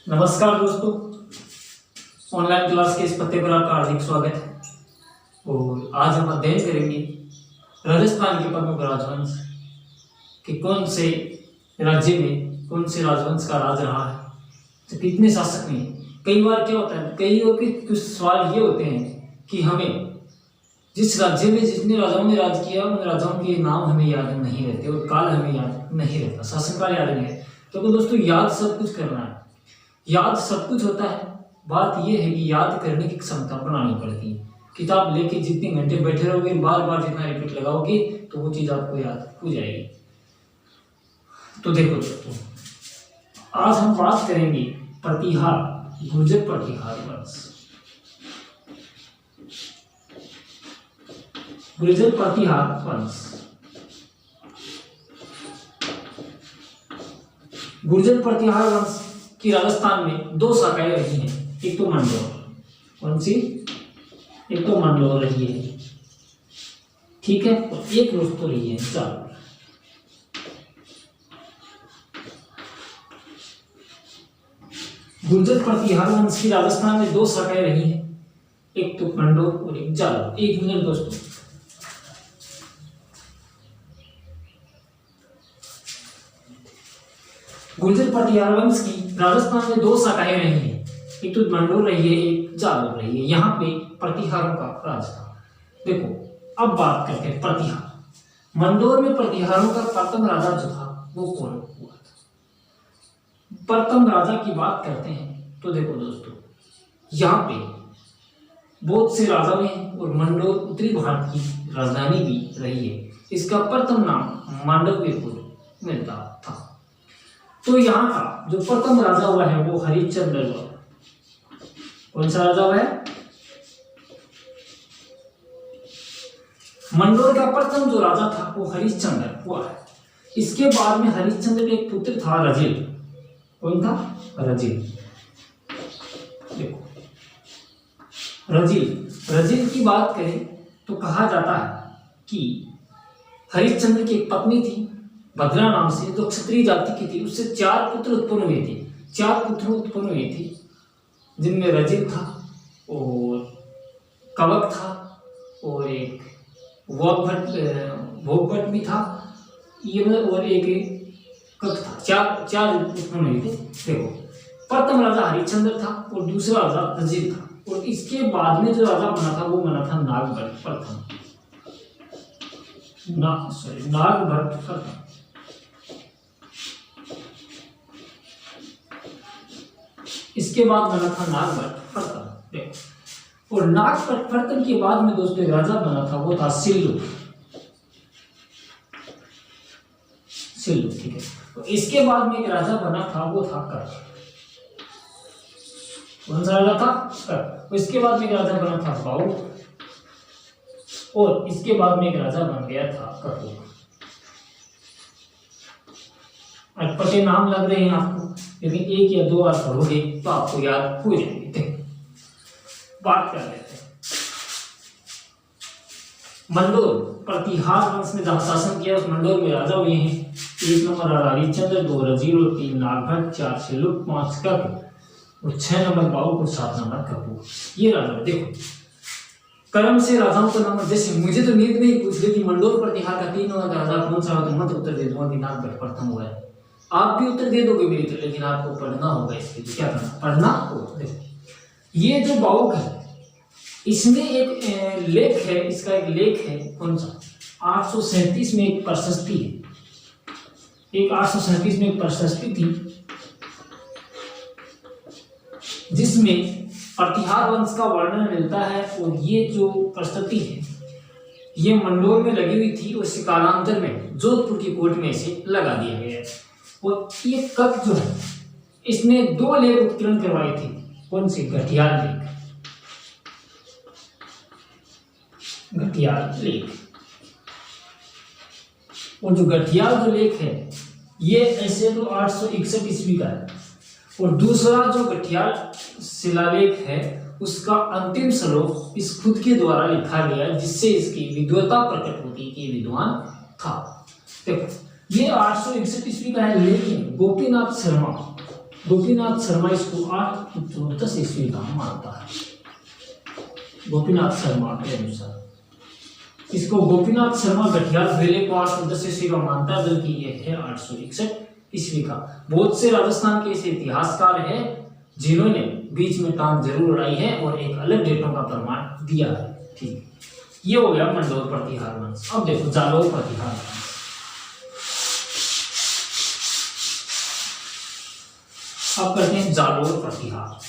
नमस्कार दोस्तों, online class के इस पते पर आपका हार्दिक स्वागत है। और आज हम अध्ययन करेंगे राजस्थान के प्रमुख राजवंश कि कौन से राज्य में कौन से राजवंश का राज रहा है, तो कितने शासक में। कई बार क्या होता है, कई के कुछ सवाल ये होते हैं कि हमें जिस राज्य में जितने राजाओं ने राज किया उन राजाओं के नाम हमें याद नहीं रहते और काल हमें याद नहीं रहता, शासनकाल याद नहीं है। तो दोस्तों याद सब कुछ करना है, याद सब कुछ होता है। बात यह है कि याद करने की क्षमता बनानी पड़ती है। किताब लेके जितने घंटे बैठे रहोगे, बार बार जितना रिपीट लगाओगे तो वो चीज आपको याद हो जाएगी। तो देखो दोस्तों, आज हम बात करेंगे प्रतिहार, गुर्जर प्रतिहार वंश। गुर्जर प्रतिहार वंश, गुर्जर प्रतिहार वंश कि राजस्थान में दो शाखाएं रही हैं। एक तो मंडोर, कौन सी? एक तो मंडोर रही है, ठीक है, और एक रोस्तो रही है जालोर। गुर्जर प्रतिहार वंश की राजस्थान में दो शाखाएं रही हैं, एक तो मंडोर और एक जालोर। एक मिनट दोस्तों, गुर्जर प्रतिहार वंश की राजस्थान में दो शाखाएं रही हैं, एक तो मंडोर रही है, एक जालोर रही है। यहाँ पे प्रतिहारों का राज था। देखो अब बात करते हैं प्रतिहार। मंडोर में प्रतिहारों का प्रथम राजा जो था वो कौन हुआ था? प्रथम राजा की बात करते हैं तो देखो दोस्तों, यहाँ पे बहुत से राजा हैं और मंडोर उत्तरी भारत की राजधानी भी रही है। इसका प्रथम नाम मांडव्यपुर मिलता था। तो यहाँ का जो प्रथम राजा हुआ है वो हरिश्चंद्र हुआ। कौन सा राजा हुआ है? मंडोर का प्रथम जो राजा था वो हरिश्चंद्र हुआ है। इसके बाद में हरिश्चंद्र के एक पुत्र था रजिल। कौन था? रजिल। देखो रजिल की बात करें तो कहा जाता है कि हरिश्चंद्र की एक पत्नी थी भद्रा नाम से, जो क्षत्रिय जाति की थी। उससे 4 पुत्र उत्पन्न हुए थे। 4 पुत्र उत्पन्न हुए थे जिनमें रजिल था और कवक था और एक भोगभट भी था, ये और एक कक था। 4 उत्पन्न हुए थे। देखो प्रथम राजा हरिश्चंद्र था और दूसरा राजा रजिल था, और इसके बाद में जो राजा बना था वो बना था नागभट्ट प्रथम। नागभट्ट प्रथम। इसके बाद बना था नागभट्ट प्रथम। देखो और नागभट्ट प्रथम के बाद में दोस्तों एक राजा बना था वो था सिल्लू। ठीक है। तो इसके बाद में एक राजा बना था वो था कर। कौन सा राजा था? कर। इसके बाद में एक राजा बना था बाऊ, और इसके बाद में एक राजा बन गया था कपूर। अटपटे नाम लग रहे हैं आपको, लेकिन 1 या 2 बार पढ़ोगे तो आपको याद हो जाएंगे। बात कर लेते हैं मंडोर प्रतिहार वंश ने जहां शासन किया उस मंडोर में राजा हुए हैं। 1 नंबर राजा हरिश्चंद्र, 2 रजिल, 3 नागभट्ट, 4 सिल्लुक, 5 कक और 6 नंबर बाऊ और 7 नंबर कपूर। ये राजा देखो कर्म से राजाओं का नाम। जैसे मुझे तो नींद में ही पूछ ले कि मंडोर प्रतिहार का 3 नंबर का राजा कौन सा हो, तो मत उत्तर दे दूंगा कि नागभट्ट प्रथम हुआ है। आप भी उत्तर दे दोगे मेरी तरह, लेकिन आपको पढ़ना होगा। इसके लिए क्या करना? पढ़ना होगा। देखो ये जो बाउक है इसमें एक लेख है, इसका एक लेख है। कौन सा? 837 में एक प्रशस्ति है। 837 में एक प्रशस्ति थी जिसमें प्रतिहार वंश का वर्णन मिलता है। और ये जो प्रशस्ति है ये मंडोर में लगी हुई थी, उससे कालांतर में जोधपुर की कोर्ट में इसे लगा दिया गया है। और ये कक जो है इसने 2 लेख उत्कीर्ण करवाए थे। कौन से? घटियाल लेख। घटियाल लेख। और जो घटियाल जो लेख है ये ऐसे तो 861 ईस्वी का है, और दूसरा जो घटियाल शिलालेख है उसका अंतिम श्लोक इस खुद के द्वारा लिखा गया, जिससे इसकी विद्वता प्रकट होती कि विद्वान था। देखो ये 861 ईस्वी का है, लेकिन गोपीनाथ शर्मा गोपीनाथ शर्मा इसको 810 ईस्वी का मानता है। गोपीनाथ शर्मा के अनुसार इसको गोपीनाथ शर्मा गठियाल बेले को 810 ईस्वी का मानता है, बल्कि ये है 861 ईस्वी का। बहुत से राजस्थान के ऐसे इतिहासकार हैं जिन्होंने बीच में टांग जरूर उड़ाई है और एक अलग डेटों का प्रमाण दिया है। ठीक, ये हो गया मंडोर प्रतिहार वंश। अब देखो जालोर प्रतिहार वंश। अब करते हैं जालोर प्रतिहार।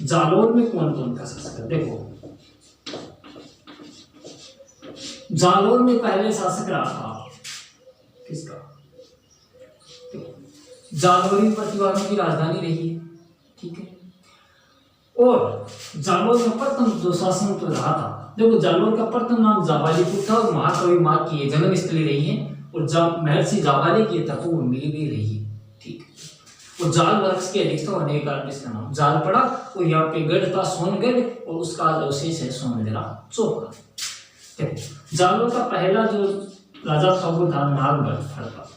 जालोर में कौन कौन का शासक है? देखो जालोर में पहले शासक रहा था किसका? जालोरी परिवारों की राजधानी रही है। ठीक है, और जालोर में प्रथम जो शासन तो रहा था, देखो जालोर का प्रथम नाम जाबालीपुर था और महाकवि मार्ग की जन्म स्थली रही है, और जब महर्षि जाबाली की तपोभूमि भी रही है। ठीक, और जाल वृक्ष के अधिकतर होने के कारण इसका नाम जाल पड़ा। और यहाँ पे गढ़ था सोनगढ़, और उसका अवशेष है सोनगढ़ा चौका। देखो जालोर का पहला जो राजा था वो था नागभट्ट फड़का।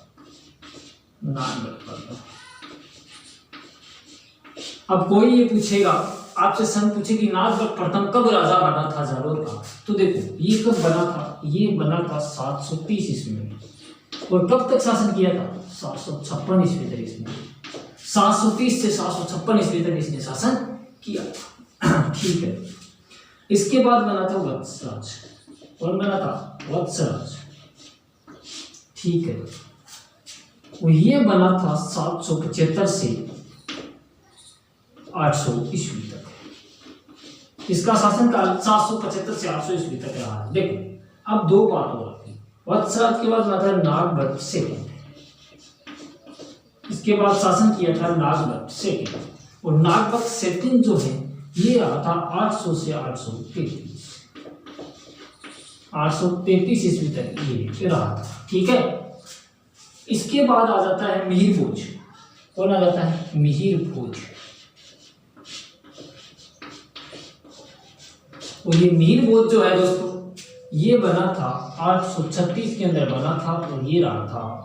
अब कोई ये पूछेगा आपसे, सन पूछे कि नागभट्ट प्रथम कब राजा बना था जालोर का, तो देखो ये कब बना था? ये बना था 730 ईस्वी में। और कब तक शासन किया था? 756 ईस्वी तक इसने 730 से 756 ईस्वी तक इसने शासन किया था। ठीक है, इसके बाद बना था वत्सराज। कौन बना था? वत्सराज। ठीक है, वो ये बना था 775 से 800 ईस्वी तक। इसका शासनकाल 775 से 800 ईस्वी तक रहा है। देखो अब दो बात हो रही है। वत्सराज के बाद बना था नागभट्ट सेकंड। इसके बाद शासन किया था नागभट्ट सेकंड, और नागभट्ट सेकंड जो है ये रहा था 800 से 833 ईस्वी तक ये रहा था। ठीक है, इसके बाद आ जाता है मिहिर भोज। कौन आ जाता है? मिहिर भोज। और ये मिहिर भोज जो है दोस्तों, ये बना था 836 के अंदर बना था, और ये रहा था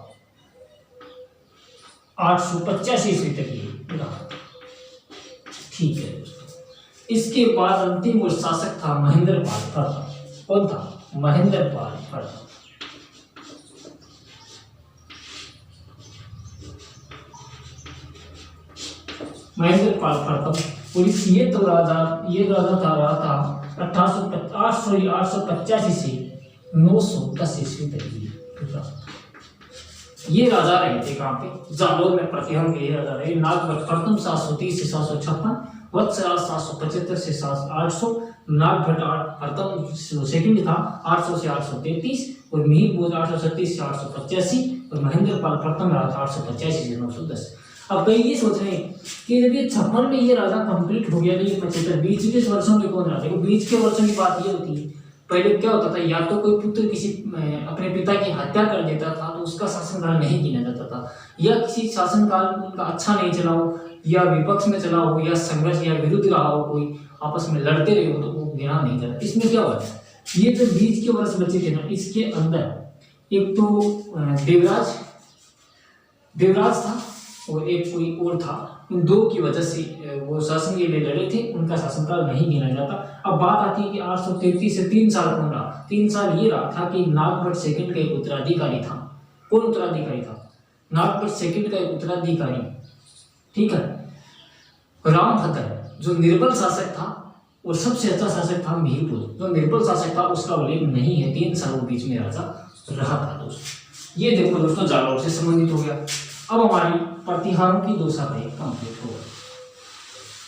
885 ईस्वी तक ये रहा। ठीक है दोस्तों, इसके बाद अंतिम और शासक था महेंद्र पाल प्रथम। कौन था? महेंद्र पाल प्रथम। महेंद्र पाल प्रथम, और ये राजा था रहा था 885 से 910 ईस्वी तक ये राजा रहे थे। कहाँ पे? जालोर में प्रतिहर के ये राजा रहे। नागभट्ट प्रथम 730 से 756, वत्सराज 775 से 800, नागभट्ट प्रथम सेकंड था 800 से 833, और मिहिर भोज 836 से 885, और महेंद्र पाल प्रथम रहा था 885 से 910। अब कई ये सोच रहे हैं कि जब ये 56 में ये राजा कंप्लीट हो गया, तो ये 75 बीच के वर्षों में कौन रहा? देखो बीच के वर्षों की बात ये होती है, पहले क्या होता था, या तो कोई पुत्र किसी अपने पिता की हत्या कर देता था तो उसका शासनकाल नहीं गिना जाता था, या किसी शासनकाल उनका अच्छा नहीं चला हो, या विपक्ष में चला हो, या संघर्ष या विरुद्ध रहा हो, कोई आपस में लड़ते रहे हो, तो वो गिना नहीं जाता। इसमें क्या हुआ, ये जो बीच के वर्ष बचे थे ना, इसके अंदर एक तो देवराज था और एक कोई और था। इन दो की वजह से वो शासन के लिए लड़े थे, उनका शासनकाल नहीं गिना जाता। अब बात आती है कि 833 से 3 साल कौन रहा? 3 साल ये रहा था कि नागभट्ट सेकंड का एक उत्तराधिकारी था। कौन उत्तराधिकारी था? नागभट्ट सेकंड का एक उत्तराधिकारी, ठीक है, रामभद्र, जो निर्बल शासक था, और सबसे अच्छा शासक था मिहिर भोज। जो निर्बल शासक था उसका उल्लेख नहीं है, 3 साल वो बीच में राजा रहा था दोस्तों। ये देखो दोस्तों, जालोर से संबंधित हो गया। अब हमारी प्रतिहारों की 2 शाखाएं कंप्लीट हो गई।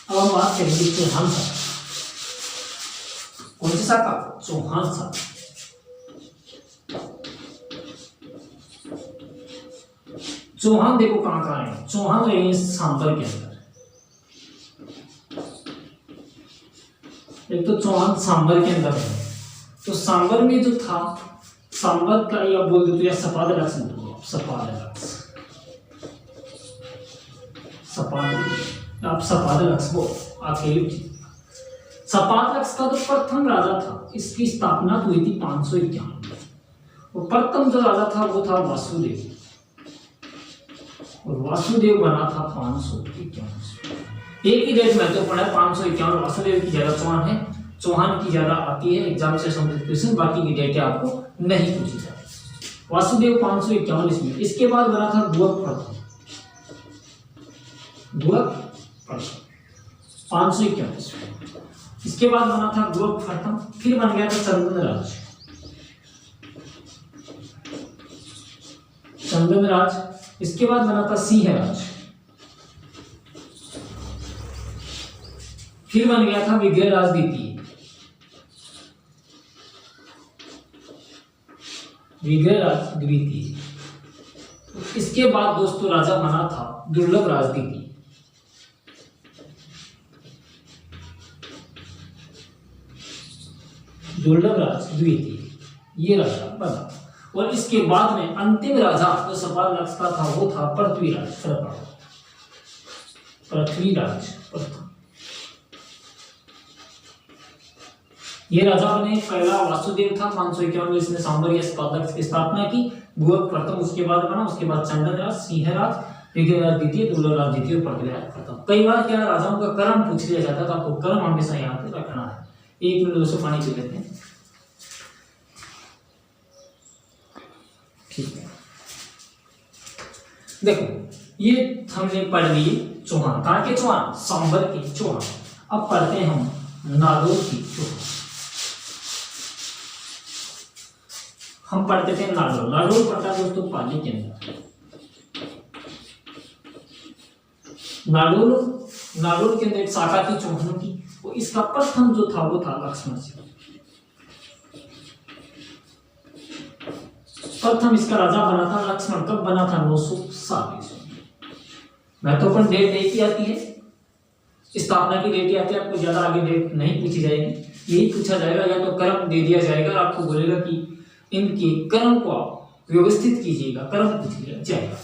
अब हम बात करेंगे चौहान शाखा। कौन सी शाखा? चौहान शाखा। चौहान देखो कहां कहां है। चौहान रहे सांबर के अंदर। एक तो चौहान सांबर के अंदर है, तो सांबर में जो था, सांबर का या बोल दो तो या सपादलक्ष बोलो, सपादलक्ष, आप सपादलक्ष बोलो अकेले। सपादलक्ष का जो प्रथम राजा था, इसकी स्थापना हुई थी 551। और प्रथम जो राजा था वो था वासुदेव। और वासुदेव बना था 551। एक ही डेट महत्वपूर्ण है 551, वासुदेव की ज्यादा चौहान है, चौहान की ज्यादा आती है एग्जाम से संबंधित क्वेश्चन, बाकी की डेटें आपको नहीं पूछी जाती। वासुदेव 551 इसमें। इसके बाद बना था गुहक प्रथम, गुहक प्रथम 551। इसके बाद बना था गुहक प्रथम, फिर बन गया था चंदनराज, चंदनराज। इसके बाद बना था सिंहराज, फिर बन गया था विग्रहराज द्वितीय, विग्रहराज द्वितीय। इसके बाद दोस्तों राजा बना था दुर्लभराज द्वितीय, दुर्लभराज द्वितीय ये राजा बना। और इसके बाद में अंतिम राजा जो सवाल लक्ष्य था वो था पृथ्वीराज प्रथम, पृथ्वीराज प्रथम। ये राजा बने। पहला वासुदेव था 551, इसने सांबरिया स्कंदक की स्थापना की। गुहक प्रथम उसके बाद बना, उसके बाद चंदनराज, सिंहराज, विग्रहराज द्वितीय, दुर्लभराज द्वितीय, पृथ्वीराज प्रथम। कई बार क्या राजाओं का क्रम पूछ लिया जाता था, आपको क्रम हमेशा यहाँ पे रखना है। 1 मिनट दोस्तों पानी पी लेते हैं। ठीक है, देखो ये हमने पढ़ लिए चौहान, कहाँ के चौहान, सांबर के चौहान। अब पढ़ते हैं हम नागौर की चौहान। हम पढ़ते थे नागौर, नागौर पढ़ता है दोस्तों पाली के अंदर। नागौर के अंदर एक शाखा थी चौहानों की, वो इसका प्रथम जो था वो था लक्ष्मण सिंह। प्रथम इसका राजा बना था लक्ष्मण। कब बना था, 907 ईस्वी। महत्वपूर्ण डेट एक ही आती है, स्थापना की डेट ही आती है, आपको ज्यादा आगे डेट नहीं पूछी जाएगी। यही पूछा जाएगा, या तो क्रम दे दिया जाएगा, आपको बोलेगा कि इनके क्रम को आप व्यवस्थित कीजिएगा, क्रम पूछ लिया जाएगा,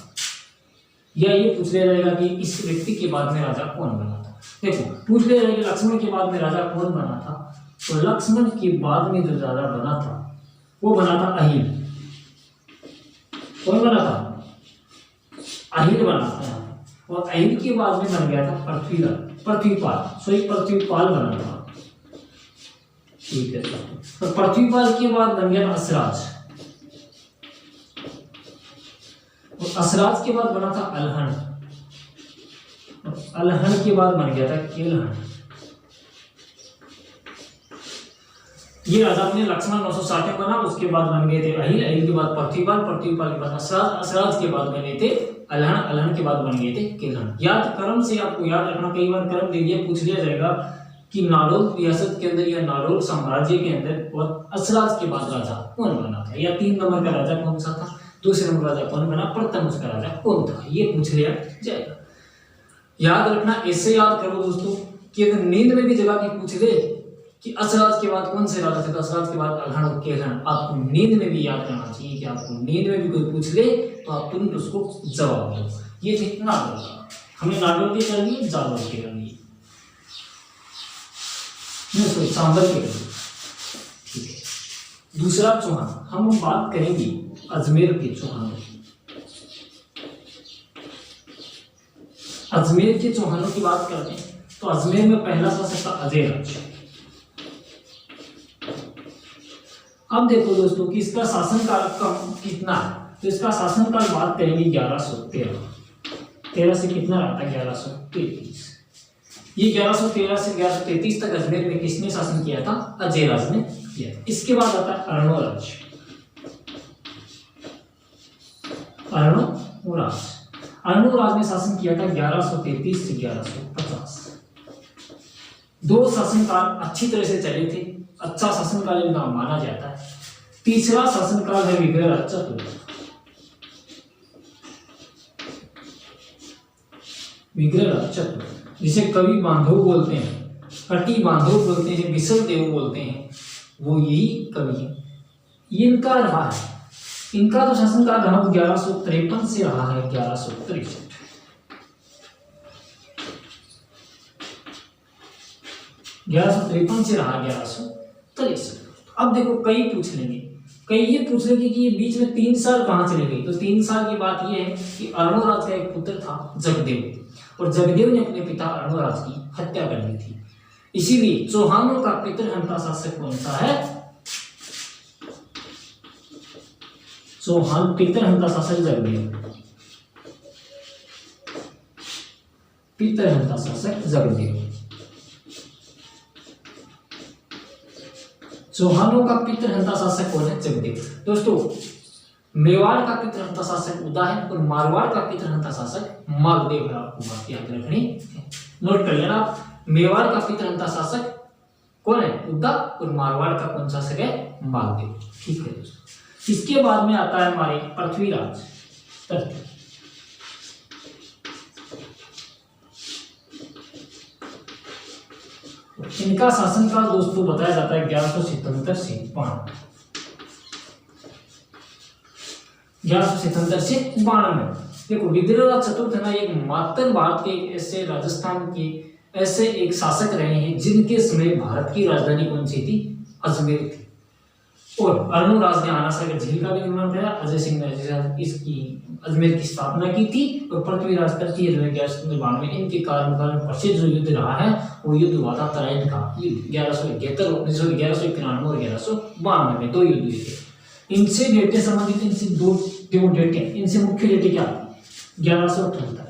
या ये पूछ लिया जाएगा कि इस व्यक्ति के बाद में राजा कौन बना था। देखो पूछ लिया जाएगा लक्ष्मण के बाद में राजा कौन बना था, तो लक्ष्मण के बाद में जो राजा बना था वो बना था अहिल। कौन बना था, अहिल बना था। और अहिल के बाद में बन गया था पृथ्वीपाल बना था। ठीक है, तो पृथ्वीपाल के बाद बन गया असराज, और असराज के बाद बना था अलहन, और अलहन के बाद बन गया था केलहन। ये राजा अपने लक्ष्मण 960 में बना, उसके बाद बन गए थे अहिल, अहिल के बाद पृथ्वीपाल, पृथ्वीपाल के बाद असराज, असराज के बाद बने थे अलहन, अलहन के बाद बन गए थे केलहन। याद क्रम से आपको याद रखना, कई बार क्रम दे दिया पूछ लिया जाएगा कि नारोल रियासत के अंदर या नारोल साम्राज्य के अंदर और असराज के बाद राजा कौन बना था, या 3 नंबर का राजा कौन सा था, दूसरे नंबर राजा कौन बना, प्रथम उसका राजा कौन था, ये पूछ लिया जाएगा। याद रखना, ऐसे याद करो दोस्तों कि अगर नींद में भी जगह के पूछ ले कि असराज के बाद कौन से राजा थे, तो असराज के बाद अलहन और केलहन, आपको नींद में भी याद करना चाहिए कि आपको नींद में भी कोई पूछ ले तो आप तुरंत उसको जवाब दो। ये थे नागौर, हमने नागौर के कर लिए, जालौर के कर लिए, सांबर के कर लिए। ठीक है, दूसरा चौहान हम बात करेंगे अजमेर के चौहानों की। अजमेर के चौहानों की बात करते हैं तो अजमेर में पहला शासक था अजयराज। अब देखो दोस्तों कि इसका शासनकाल कम कितना है, तो इसका शासनकाल बात करेंगे 1113 से कितना रहा था, 1133। ये 1113 से 1133 तक अजमेर में किसने शासन किया था, अजयराज ने किया था। इसके बाद आता है अर्णोराज। अर्णोराज ने शासन किया था 1133 से 1150। 2 शासनकाल अच्छी तरह से चले थे, अच्छा शासनकाल इनका माना जाता है। तीसरा शासनकाल है विग्रहराज चतुर्थ। विग्रहराज चतुर्थ जिसे कवि बांधव बोलते हैं, कटी बांधव बोलते हैं, विसल देव बोलते हैं, वो यही कवि है। ये इनका रहा है, इनका तो शासनकाल रहा 1153 से रहा है 1163। 1153 से रहा 1163। अब देखो कई पूछ लेंगे कई ये पूछ रहे कि ये बीच में 3 साल कहाँ चले गए, तो 3 साल की बात ये है कि अर्णोराज का एक पुत्र था जगदेव, और जगदेव ने अपने पिता अर्णोराज की हत्या कर दी थी। इसीलिए चौहानों का पितृहंता शासक कौन सा है? चौहान पितृहंता शासक जगदेव, पितृहंता शासक जगदेव। चौहानों का पितृहंता शासक कौन है? जगदेव। दोस्तों मेवाड़ का पितृहंता शासक उदा है और मारवाड़ का पितृहंता शासक मालदेव है। आपको बात याद रखनी है, नोट कर लेना आप। मेवाड़ का पितृहंता शासक कौन है? उदा, और मारवाड़ का कौन सा शासक है? मालदेव। ठीक है दोस्तों। इसके बाद में आता है हमारे पृथ्वीराज। इनका शासनकाल दोस्तों बताया जाता है 1177 से 92। देखो विद्याराज चतुर्थ ना एक मात्र भारत के ऐसे राजस्थान के ऐसे एक शासक रहे हैं जिनके समय भारत की राजधानी कौन सी थी? अजमेर थी। और अर्णोराज ने आनासागर झील का भी निर्माण किया, अजय सिंह ने इसकी अजमेर की स्थापना की थी, और पृथ्वीराज तृतीय जो है 1192 में इनके कार्यकाल में प्रसिद्ध जो युद्ध रहा है वो युद्ध हुआ था तराइन का युद्ध। 1191 और 1192 में 2 युद्ध हुए थे। इनसे डेटे संबंधित इनसे दो डेटे, इनसे मुख्य डेटे क्या? 1178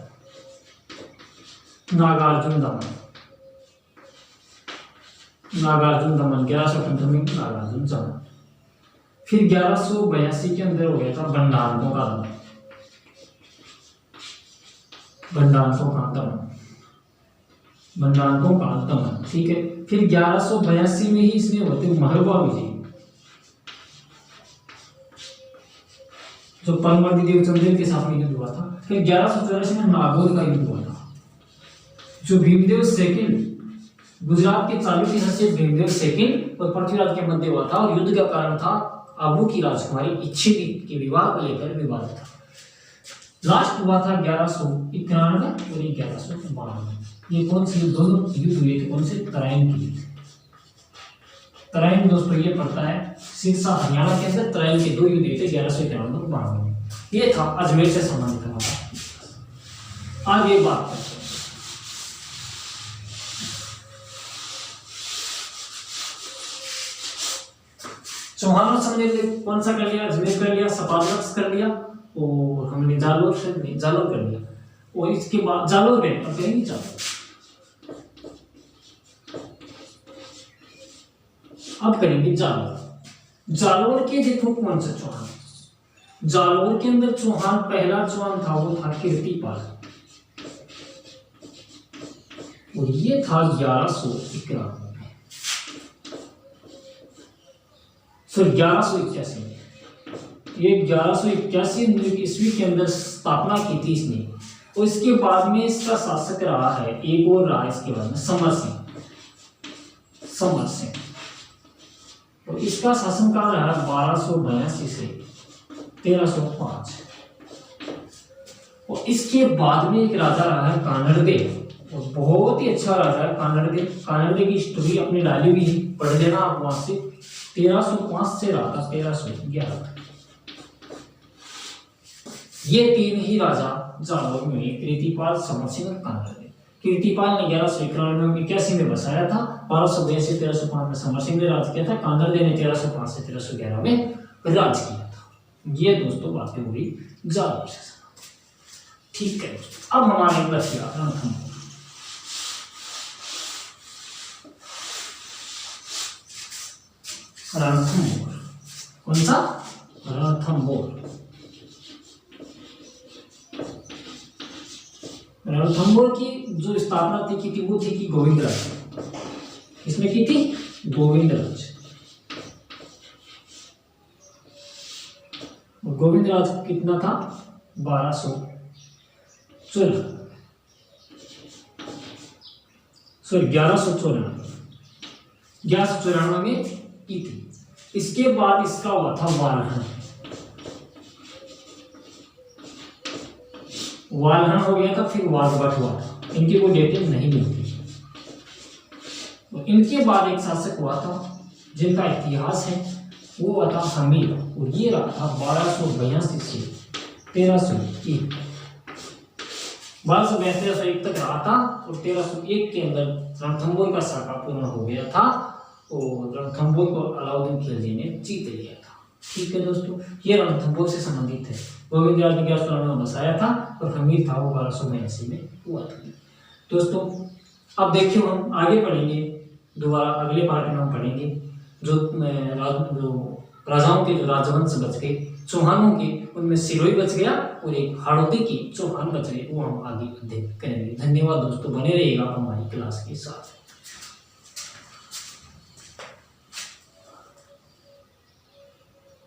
नागार्जुन दमन, 1178 में नागार्जुन दमन। फिर 1182 के अंदर हो गया था बंडांतों का दमन, बंडांतों का दमन। ठीक है। फिर 1182 में ही इसमें होते महलवा विजय, जो परमवर्दी देवचंदेल के साथ में युद्ध हुआ था। फिर 1184 में नागौर का युद्ध हुआ था, जो भीमदेव सेकंड गुजरात के चालुक्य शासक भीमदेव सेकंड और पृथ्वीराज के मध्य हुआ था, और युद्ध का कारण था आबू की राजकुमारी इच्छिति के विवाह को लेकर विवाद था। लास्ट हुआ था 1191 और 1192। ये कौन से दोनों युद्ध हुए थे? कौन से? तराइन की युद्ध। तराइन दोस्तों ये पड़ता है सिरसा हरियाणा के अंदर। तराइन के 2 युद्ध हुए थे 1191 और 92 में। ये था अजमेर से संबंधित हमारा। आगे बात करते हैं चौहानों से हमने कौन सा कर लिया? अजमेर कर लिया, सपाटनक्स कर लिया, और हमने जालोर कर लिया। और इसके बाद जालोर में अब करेंगे अब करेंगे जालोर के देखो कौन सा चौहान। जालोर के अंदर चौहान पहला चौहान था वो था कीर्तिपाल, और ये था 1191 1181 में। ये 1181 ईस्वी के अंदर स्थापना की थी इसने, और इसके बाद में इसका शासक रहा है एक और रहा इसके बाद में समर सिंह। तो इसका शासनकाल रहा 1282 से 1305। और इसके बाद में एक राजा रहा है कानड़देव, और बहुत ही अच्छा राजा है कानड़देव। कानड़देव की स्टोरी अपनी डाली हुई पढ़ लेना आप वहां से। 1305 से रहा था 1311। ये 3 ही राजा जालोर में, कीर्तिपाल, समर सिंह और कानड़देव। कीर्तिपाल ने 1191 में बसाया था, 1282 से 1305 में समर सिंह ने राज किया था, कानड़देव ने 1305 से 1311 में राज किया था। ये दोस्तों बातें हुई जालोर से। ठीक है दोस्तों, अब हमारे रणथंभौर। कौन सा? रणथंभौर। रणथंभौर की जो स्थापना की थी वो थी कि गोविंदराज। इसमें की थी गोविंदराज। और गोविंदराज कितना था? 1194 में की थी। इसके बाद इसका हुआ था वालहन हो गया था, फिर वाजबट हुआ था। इनकी कोई डेटें नहीं मिलती। तो इनके बाद एक शासक हुआ था जिनका इतिहास है वो हुआ था हमीर, और ये रहा था 1282 से 1301। 1282 तक रहा था, और 1301 के अंदर रणथंभौर का साका पूर्ण हो गया था, और रणथंभौर को अलाउद्दीन खिलजी ने जीत लिया था। ठीक है दोस्तों, ये रणथंभौर से संबंधित है। गोविंदराज ने 1194 में बसाया था, और हमीर था वो 1282 में हुआ था। दोस्तों अब देखिए हम आगे पढ़ेंगे, दोबारा अगले पार्ट में हम पढ़ेंगे जो राजाओं के जो राजवंश बच गए चौहानों के, उनमें सिरोही बच गया और एक हाड़ौती की चौहान बच गए, वो हम आगे अध्ययन करेंगे। धन्यवाद दोस्तों, बने रहिएगा हमारी क्लास के साथ।